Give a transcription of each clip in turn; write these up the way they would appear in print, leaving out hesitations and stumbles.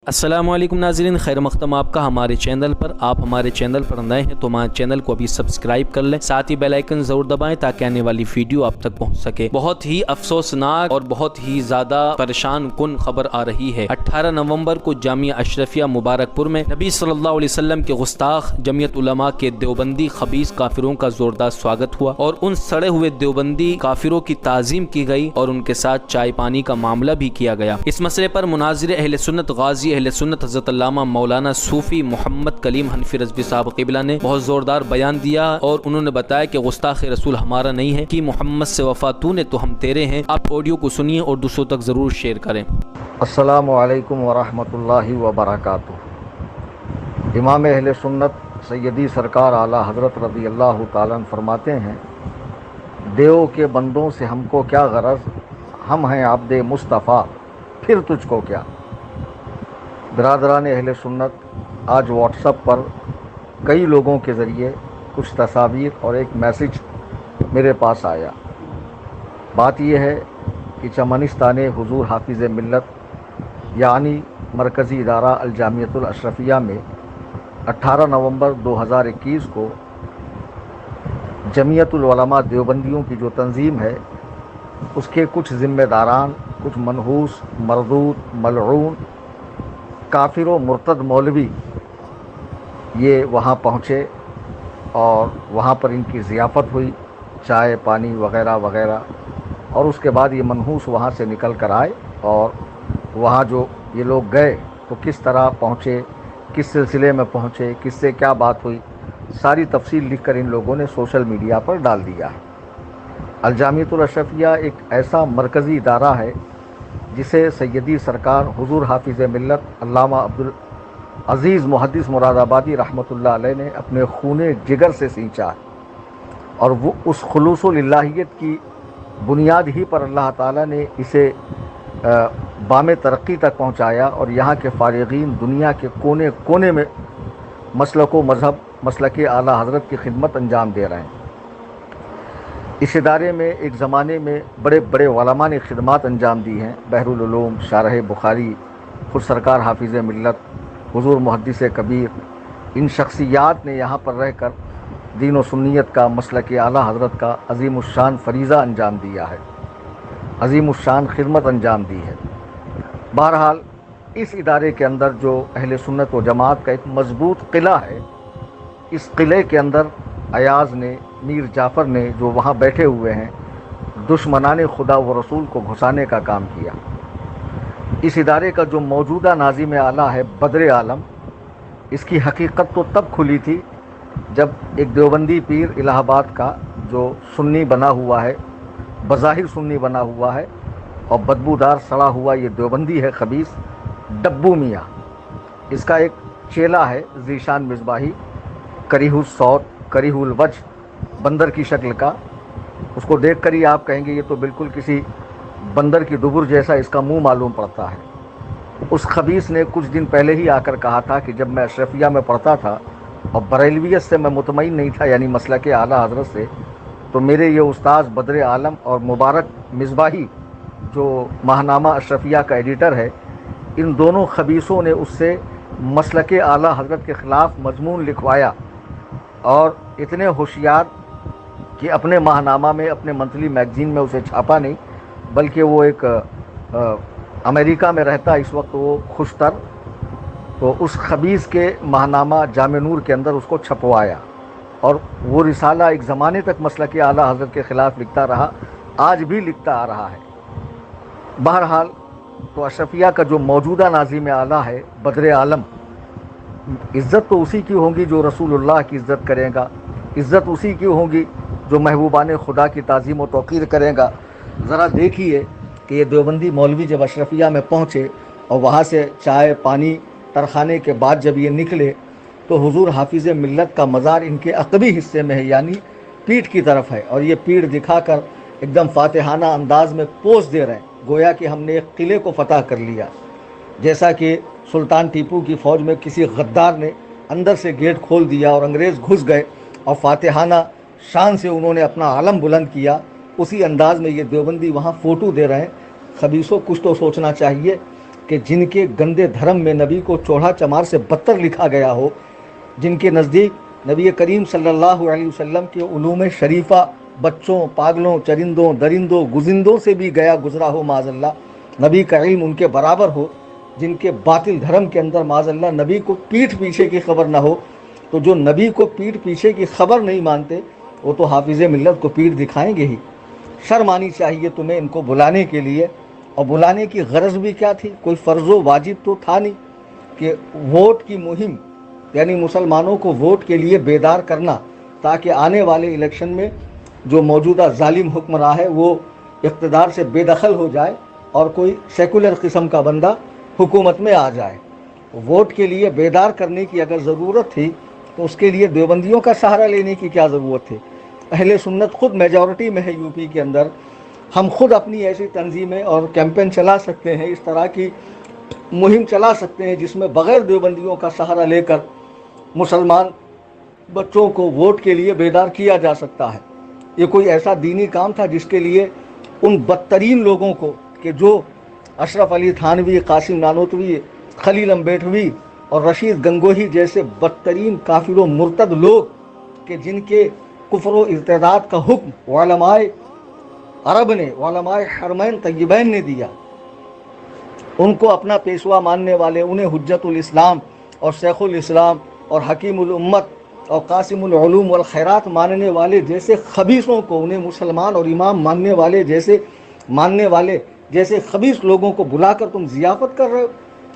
السلام علیکم ناظرین، خیر مقدم آپ کا ہمارے چینل پر۔ آپ ہمارے چینل پر نئے ہیں تو ہمارے چینل کو ابھی سبسکرائب کر لیں، ساتھ ہی بیل آئیکن ضرور دبائیں تاکہ آنے والی ویڈیو آپ تک پہنچ سکے۔ بہت ہی افسوسناک اور بہت ہی زیادہ پریشان کن خبر آ رہی ہے۔ 18 نومبر کو جامعہ اشرفیہ مبارک پور میں نبی صلی اللہ علیہ وسلم کے گستاخ جمعیت علماء کے دیوبندی خبیث کافروں کا زوردار سواگت ہوا اور ان سڑے ہوئے دیوبندی کافروں کی تعظیم کی گئی اور ان کے ساتھ چائے پانی کا معاملہ بھی کیا گیا۔ اس مسئلے پر مناظر اہل سنت غازی اہل سنت حضرت علامہ مولانا صوفی محمد کلیم حنفی رضوی صاحب قبلہ نے بہت زوردار بیان دیا اور انہوں نے بتایا کہ گستاخ رسول ہمارا نہیں ہے کہ محمد سے وفا تو نے تو ہم تیرے ہیں۔ آپ آڈیو کو سنیے اور دوسروں تک ضرور شیئر کریں۔ السلام علیکم ورحمۃ اللہ وبرکاتہ۔ امام اہل سنت سیدی سرکار اعلیٰ حضرت رضی اللہ تعالیٰ عنہ فرماتے ہیں، دیو کے بندوں سے ہم کو کیا غرض، ہم ہیں عبد مصطفیٰ، پھر تجھ کو کیا۔ برادران اہل سنت، آج واٹس ایپ پر کئی لوگوں کے ذریعے کچھ تصاویر اور ایک میسج میرے پاس آیا۔ بات یہ ہے کہ چمنستان حضور حافظ ملت یعنی مرکزی ادارہ الجامعۃ الاشرفیہ میں 18 نومبر 2021 کو جمعیت العلماء دیوبندیوں کی جو تنظیم ہے، اس کے کچھ ذمہ داران، کچھ منحوس، مردود، ملعون، کافر و مرتد مولوی یہ وہاں پہنچے اور وہاں پر ان کی ضیافت ہوئی، چائے پانی وغیرہ وغیرہ، اور اس کے بعد یہ منحوس وہاں سے نکل کر آئے اور وہاں جو یہ لوگ گئے تو کس طرح پہنچے، کس سلسلے میں پہنچے، کس سے کیا بات ہوئی، ساری تفصیل لکھ کر ان لوگوں نے سوشل میڈیا پر ڈال دیا ہے۔ الجامعۃ الاشرفیہ ایک ایسا مرکزی ادارہ ہے جسے سیدی سرکار حضور حافظ ملت علامہ عبدالعزیز محدث مراد آبادی رحمۃ اللہ علیہ نے اپنے خون جگر سے سینچا ہے، اور وہ اس خلوص للہیت کی بنیاد ہی پر اللہ تعالیٰ نے اسے بام ترقی تک پہنچایا اور یہاں کے فارغین دنیا کے کونے کونے میں مسلک و مذہب، مسلک اعلیٰ حضرت کی خدمت انجام دے رہے ہیں۔ اس ادارے میں ایک زمانے میں بڑے بڑے علماء نے خدمات انجام دی ہیں، بحر العلوم، شارح بخاری، خود سرکار حافظ ملت، حضور محدث کبیر، ان شخصیات نے یہاں پر رہ کر دین و سنیت کا، مسلک اعلیٰ حضرت کا عظیم الشان فریضہ انجام دیا ہے، عظیم الشان خدمت انجام دی ہے۔ بہرحال اس ادارے کے اندر جو اہل سنت و جماعت کا ایک مضبوط قلعہ ہے، اس قلعے کے اندر ایاز نے، میر جعفر نے جو وہاں بیٹھے ہوئے ہیں، دشمنان خدا و رسول کو گھسانے کا کام کیا۔ اس ادارے کا جو موجودہ ناظم اعلیٰ ہے بدر عالم، اس کی حقیقت تو تب کھلی تھی جب ایک دیوبندی پیر الہ آباد کا جو سنی بنا ہوا ہے، بظاہر سنی بنا ہوا ہے اور بدبودار سڑا ہوا یہ دیوبندی ہے خبیث، ڈبو میاں، اس کا ایک چیلا ہے ذیشان مصباحی، کریہ الصوت، کریہ الوجہ، بندر کی شکل کا، اس کو دیکھ کر ہی آپ کہیں گے یہ تو بالکل کسی بندر کی دبر جیسا اس کا منہ معلوم پڑتا ہے۔ اس خبیث نے کچھ دن پہلے ہی آ کر کہا تھا کہ جب میں اشرفیہ میں پڑھتا تھا اور بریلویت سے میں مطمئن نہیں تھا، یعنی مسلک اعلیٰ حضرت سے، تو میرے یہ استاذ بدر عالم اور مبارک مصباحی جو ماہنامہ اشرفیہ کا ایڈیٹر ہے، ان دونوں خبیثوں نے اس سے مسلک اعلیٰ حضرت کے خلاف مضمون لکھوایا، اور اتنے ہوشیار کہ اپنے ماہنامہ میں، اپنے منتھلی میگزین میں اسے چھاپا نہیں، بلکہ وہ ایک امریکہ میں رہتا اس وقت وہ خوشتر، تو اس خبیث کے ماہنامہ جامع نور کے اندر اس کو چھپوایا، اور وہ رسالہ ایک زمانے تک مسلک اعلیٰ حضرت کے خلاف لکھتا رہا، آج بھی لکھتا آ رہا ہے۔ بہرحال تو اشرفیہ کا جو موجودہ ناظم اعلیٰ ہے بدر عالم، عزت تو اسی کی ہوگی جو رسول اللہ کی عزت کرے گا، عزت اسی کی ہوگی جو محبوبان خدا کی تعظیم و توقیر کرے گا۔ ذرا دیکھیے کہ یہ دیوبندی مولوی جب اشرفیہ میں پہنچے اور وہاں سے چائے پانی ترخانے کے بعد جب یہ نکلے تو حضور حافظ ملت کا مزار ان کے عقبی حصے میں ہے، یعنی پیٹھ کی طرف ہے، اور یہ پیٹھ دکھا کر ایک دم فاتحانہ انداز میں پوز دے رہے ہیں، گویا کہ ہم نے ایک قلعے کو فتح کر لیا، جیسا کہ سلطان ٹیپو کی فوج میں کسی غدار نے اندر سے گیٹ کھول دیا اور انگریز گھس گئے اور فاتحانہ شان سے انہوں نے اپنا علم بلند کیا، اسی انداز میں یہ دیوبندی وہاں فوٹو دے رہے ہیں۔ خبیثوں، کچھ تو سوچنا چاہیے کہ جن کے گندے دھرم میں نبی کو چوڑا چمار سے بدتر لکھا گیا ہو، جن کے نزدیک نبی کریم صلی اللہ علیہ وسلم کے علوم شریفہ بچوں، پاگلوں، چرندوں، درندوں، گزندوں سے بھی گیا گزرا ہو معاذ اللہ، نبی کا علم ان کے برابر ہو، جن کے باطل دھرم کے اندر معاذ اللہ نبی کو پیٹھ پیچھے کی خبر نہ ہو، تو جو نبی کو پیٹھ پیچھے کی خبر نہیں مانتے وہ تو حافظ ملت کو پیٹھ دکھائیں گے ہی۔ شرم آنی چاہیے تمہیں ان کو بلانے کے لیے، اور بلانے کی غرض بھی کیا تھی؟ کوئی فرض و واجب تو تھا نہیں کہ ووٹ کی مہم، یعنی مسلمانوں کو ووٹ کے لیے بیدار کرنا تاکہ آنے والے الیکشن میں جو موجودہ ظالم حکمراں ہے وہ اقتدار سے بے دخل ہو جائے اور کوئی سیکولر قسم کا بندہ حکومت میں آ جائے۔ ووٹ کے لیے بیدار کرنے کی اگر ضرورت تھی تو اس کے لیے دیوبندیوں کا سہارا لینے کی کیا ضرورت تھی؟ اہل سنت خود میجورٹی میں ہے یو پی کے اندر، ہم خود اپنی ایسی تنظیمیں اور کیمپین چلا سکتے ہیں، اس طرح کی مہم چلا سکتے ہیں جس میں بغیر دیوبندیوں کا سہارا لے کر مسلمان بچوں کو ووٹ کے لیے بیدار کیا جا سکتا ہے۔ یہ کوئی ایسا دینی کام تھا جس کے لیے ان بدترین لوگوں کو کہ جو اشرف علی تھانوی، قاسم نانوتوی، خلیل امبیٹوی اور رشید گنگوہی جیسے بدترین کافر و مرتد لوگ کہ جن کے کفر و ارتداد کا حکم علماء عرب نے، علماء حرمین طیبین نے دیا، ان کو اپنا پیشوا ماننے والے، انہیں حجت الاسلام اور شیخ الاسلام اور حکیم الامت اور قاسم العلوم والخیرات ماننے والے جیسے خبیثوں کو، انہیں مسلمان اور امام ماننے والے جیسے خبیث لوگوں کو بلا کر تم ضیافت کر رہے ہو،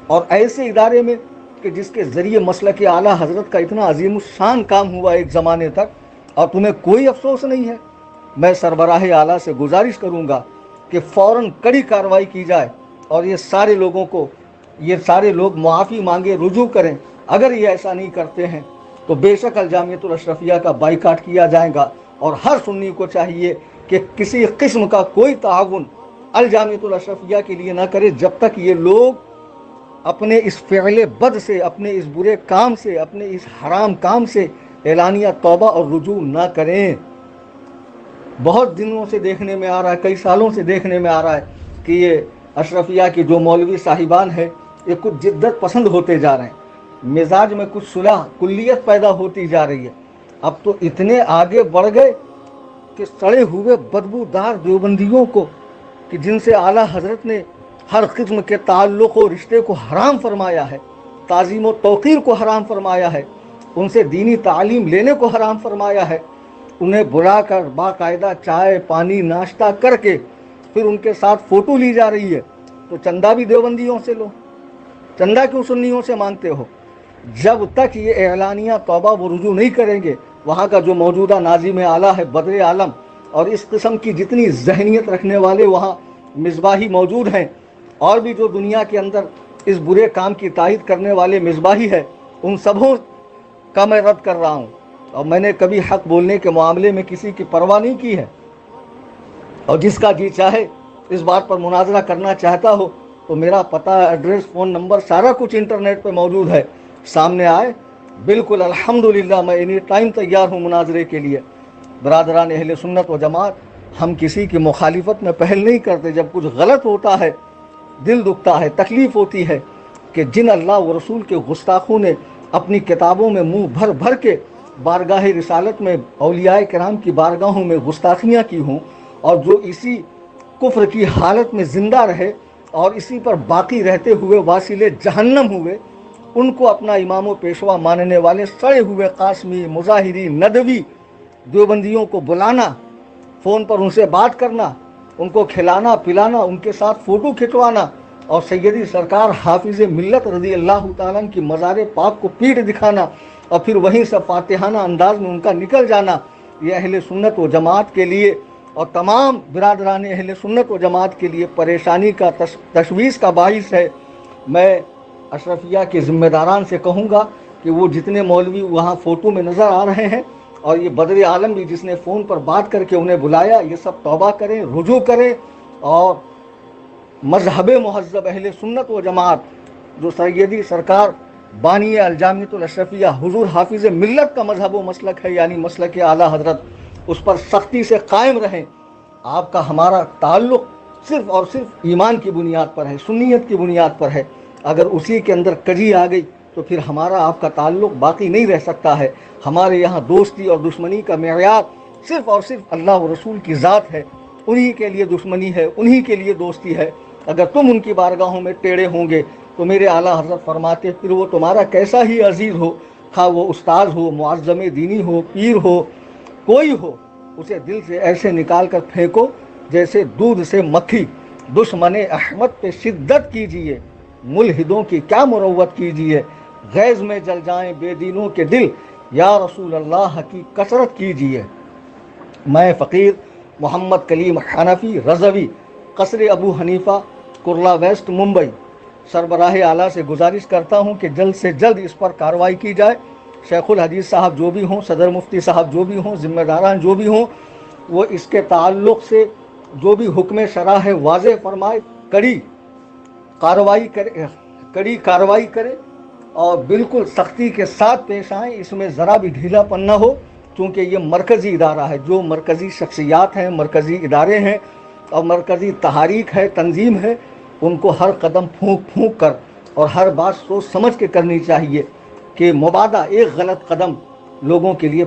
اور ایسے ادارے میں کہ جس کے ذریعے مسلک اعلیٰ حضرت کا اتنا عظیم الشان کام ہوا ایک زمانے تک، اور تمہیں کوئی افسوس نہیں ہے۔ میں سربراہ اعلیٰ سے گزارش کروں گا کہ فوراً کڑی کارروائی کی جائے اور یہ سارے لوگ معافی مانگے، رجوع کریں۔ اگر یہ ایسا نہیں کرتے ہیں تو بے شک الجامعۃ الاشرفیہ کا بائیکاٹ کیا جائے گا، اور ہر سنی کو چاہیے کہ کسی قسم کا کوئی تعاون الجامعۃ الاشرفیہ کے لیے نہ کرے جب تک یہ لوگ اپنے اس فعل بد سے، اپنے اس برے کام سے، اپنے اس حرام کام سے اعلانیہ توبہ اور رجوع نہ کریں۔ بہت دنوں سے دیکھنے میں آ رہا ہے، کئی سالوں سے دیکھنے میں آ رہا ہے کہ یہ اشرفیہ کے جو مولوی صاحبان ہیں یہ کچھ جدت پسند ہوتے جا رہے ہیں، مزاج میں کچھ صلح کلیت پیدا ہوتی جا رہی ہے۔ اب تو اتنے آگے بڑھ گئے کہ سڑے ہوئے بدبودار دیوبندیوں کو کہ جن سے اعلیٰ حضرت نے ہر قسم کے تعلق و رشتے کو حرام فرمایا ہے، تعظیم و توقیر کو حرام فرمایا ہے، ان سے دینی تعلیم لینے کو حرام فرمایا ہے، انہیں بلا کر باقاعدہ چائے پانی ناشتہ کر کے پھر ان کے ساتھ فوٹو لی جا رہی ہے، تو چندہ بھی دیوبندیوں سے لو، چندہ کیوں سنیوں سے مانگتے ہو؟ جب تک یہ اعلانیہ توبہ و رجوع نہیں کریں گے، وہاں کا جو موجودہ ناظم اعلیٰ ہے بدر عالم اور اس قسم کی جتنی ذہنیت رکھنے والے وہاں مصباحی موجود ہیں، اور بھی جو دنیا کے اندر اس برے کام کی تائید کرنے والے مصباحی ہے، ان سبوں کا میں رد کر رہا ہوں، اور میں نے کبھی حق بولنے کے معاملے میں کسی کی پرواہ نہیں کی ہے، اور جس کا جی چاہے اس بات پر مناظرہ کرنا چاہتا ہو تو میرا پتہ، ایڈریس، فون نمبر سارا کچھ انٹرنیٹ پہ موجود ہے، سامنے آئے، بالکل الحمدللہ میں اینی ٹائم تیار ہوں مناظرے کے لیے۔ برادران اہل سنت و جماعت، ہم کسی کی مخالفت میں پہل نہیں کرتے، جب کچھ غلط ہوتا ہے دل دکھتا ہے، تکلیف ہوتی ہے کہ جن اللہ و رسول کے گستاخوں نے اپنی کتابوں میں منہ بھر بھر کے بارگاہ رسالت میں اولیاء کرام کی بارگاہوں میں گستاخیاں کی ہوں، اور جو اسی کفر کی حالت میں زندہ رہے اور اسی پر باقی رہتے ہوئے واصل جہنم ہوئے، ان کو اپنا امام و پیشوا ماننے والے سڑے ہوئے قاسمی، مظاہری، ندوی دیوبندیوں کو بلانا، فون پر ان سے بات کرنا، ان کو کھلانا پلانا، ان کے ساتھ فوٹو کھنچوانا، اور سیدی سرکار حافظ ملت رضی اللہ تعالیٰ کی مزار پاک کو پیٹھ دکھانا، اور پھر وہیں سے فاتحانہ انداز میں ان کا نکل جانا، یہ اہل سنت و جماعت کے لیے اور تمام برادران اہل سنت و جماعت کے لیے پریشانی کا، تشویش کا باعث ہے۔ میں اشرفیہ کے ذمہ داران سے کہوں گا کہ وہ جتنے مولوی وہاں فوٹو میں نظر آ رہے ہیں، اور یہ بدر عالم بھی جس نے فون پر بات کر کے انہیں بلایا، یہ سب توبہ کریں، رجوع کریں، اور مذہب مہذب اہل سنت و جماعت جو سیدی سرکار بانی الجامعۃ الاشرفیہ حضور حافظ ملت کا مذہب و مسلک ہے، یعنی مسلک اعلیٰ حضرت، اس پر سختی سے قائم رہیں۔ آپ کا ہمارا تعلق صرف اور صرف ایمان کی بنیاد پر ہے، سنیت کی بنیاد پر ہے۔ اگر اسی کے اندر کجی آ گئی تو پھر ہمارا آپ کا تعلق باقی نہیں رہ سکتا ہے۔ ہمارے یہاں دوستی اور دشمنی کا معیار صرف اور صرف اللہ و رسول کی ذات ہے، انہی کے لیے دشمنی ہے، انہی کے لیے دوستی ہے۔ اگر تم ان کی بارگاہوں میں ٹیڑے ہوں گے تو میرے اعلیٰ حضرت فرماتے پھر وہ تمہارا کیسا ہی عزیز ہو، خواہ وہ استاد ہو، معظم دینی ہو، پیر ہو، کوئی ہو، اسے دل سے ایسے نکال کر پھینکو جیسے دودھ سے مکھی۔ دشمن احمد پہ شدت کیجیے، ملحدوں کی کیا مروت کیجیے، غیظ میں جل جائیں بے دینوں کے دل، یا رسول اللہ کی کثرت کیجیے۔ میں فقیر محمد کلیم حنفی رضوی، قصر ابو حنیفہ، کرلا ویسٹ، ممبئی، سربراہ اعلیٰ سے گزارش کرتا ہوں کہ جلد سے جلد اس پر کارروائی کی جائے۔ شیخ الحدیث صاحب جو بھی ہوں، صدر مفتی صاحب جو بھی ہوں، ذمہ داران جو بھی ہوں، وہ اس کے تعلق سے جو بھی حکم شرع ہے واضح فرمائے، کڑی کارروائی کرے اور بالکل سختی کے ساتھ پیش آئیں۔ اس میں ذرا بھی ڈھیلا پن نہ ہو، چونکہ یہ مرکزی ادارہ ہے۔ جو مرکزی شخصیات ہیں، مرکزی ادارے ہیں اور مرکزی تحاریک ہے، تنظیم ہے، ان کو ہر قدم پھونک کر اور ہر بات سوچ سمجھ کے کرنی چاہیے کہ مبادا ایک غلط قدم لوگوں کے لیے